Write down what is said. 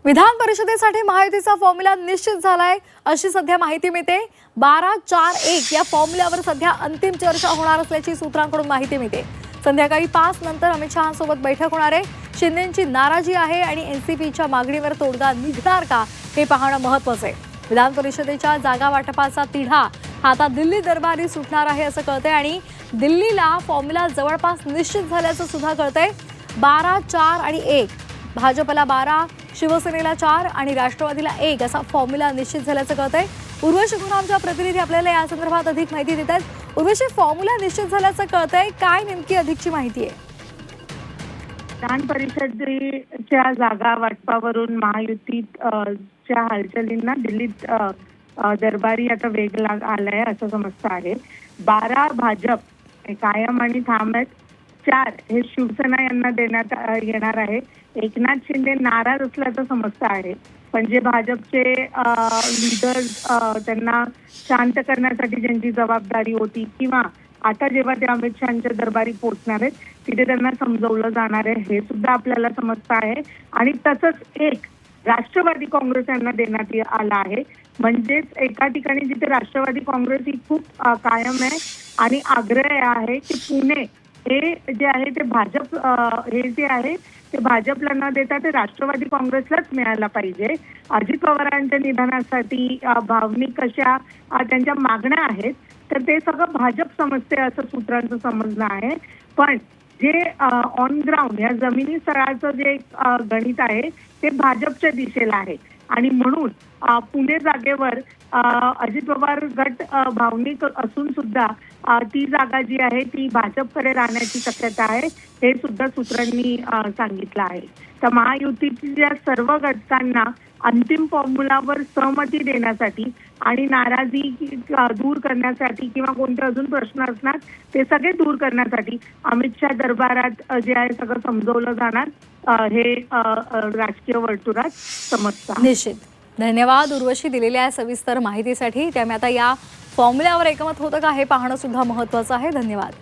विधान परिषदेसाठी महायुतीचा फॉर्म्युला निश्चित झालाय अशी सध्या माहिती मिळते। 12-4-1 या फॉर्म्युल्यावर सध्या अंतिम चर्चा होणार असल्याची सूत्रांकडून माहिती मिळते। संध्याकाळी 5 नंतर अमित शहांसोबत बैठक होणार आहे। शिंदेंची नाराजी आहे आणि एनसीपीच्या मागणीवर तोडगा निघणार का हे पाहणं महत्त्वाचं आहे। विधान परिषदेच्या जागा वाटपाचा तिढा आता दिल्ली दरबारी सुटणार आहे असं कळतंय आणि दिल्लीला फॉर्म्युला जवळपास निश्चित झाल्याचं सुद्धा कळतंय। 12-4-1 भाजपला 12, शिवसेनेला 4 आणि राष्ट्रवादीला 1 असा फॉर्म्युला निश्चित झाल्याचं कळतंय। उर्वशी गुन्हा आमच्या प्रतिनिधी आपल्याला या संदर्भात अधिक माहिती देत आहेत। उर्वशी, फॉर्म्युला निश्चित झाल्याचं कळतंय, काय नेमकी अधिकची माहिती आहे? विधान परिषदेच्या जागा वाटपावरून महायुतीत च्या हालचालींना दिल्लीत दरबारी आता वेग आलाय असं समजतं आहे। 12 भाजप कायम आणि ठाम आहेत, 4 हे शिवसेना यांना देण्यात येणार आहे। एकनाथ शिंदे नाराज असल्याचं समजतं आहे, पण जे भाजपचे लीडर्स त्यांना शांत करण्यासाठी ज्यांची जबाबदारी होती किंवा आता जेव्हा ते अमित शहांच्या दरबारी पोहोचणार आहेत तिथे त्यांना समजवलं जाणार आहे हे सुद्धा आपल्याला समजतं आहे। आणि तसंच एक राष्ट्रवादी काँग्रेस यांना देण्यात आला आहे। म्हणजेच एका ठिकाणी जिथे राष्ट्रवादी काँग्रेस ही खूप कायम आहे आणि आग्रह आहे की पुणे हे जे आहे ते भाजप हे जे आहे ते भाजपला न देता ते राष्ट्रवादी काँग्रेसलाच मिळायला पाहिजे। अजित पवारांच्या निधनासाठी भावनिक अशा त्यांच्या मागण्या आहेत, तर ते सगळं भाजप समजते असं सूत्रांचं समजणं आहे। पण जे ऑन ग्राउंड या जमिनी स्तराचं जे गणित आहे ते भाजपच्या दिशेला आहे आणि म्हणून पुणे जागेवर अजित पवार गट भावनिक असून सुद्धा ती जागा जी आहे ती भाजपकडे राहण्याची शक्यता आहे हे सुद्धा सूत्रांनी सांगितलं आहे। तर महायुतीच्या सर्व घटकांना अंतिम फॉर्म्युलावर सहमती देण्यासाठी आणि नाराजी दूर करण्यासाठी किंवा कोणते अजून प्रश्न असणार ते सगळे दूर करण्यासाठी अमित शहा दरबारात जे आहे सगळं समजवलं जाणार हे राजकीय वर्तुळात समजतं। निश्चित धन्यवाद उर्वशी दिलेल्या सविस्तर माहितीसाठी। त्यामुळे आता या फॉर्म्युल्यावर एकमत होतं का हे पाहणं सुद्धा महत्त्वाचं आहे। धन्यवाद।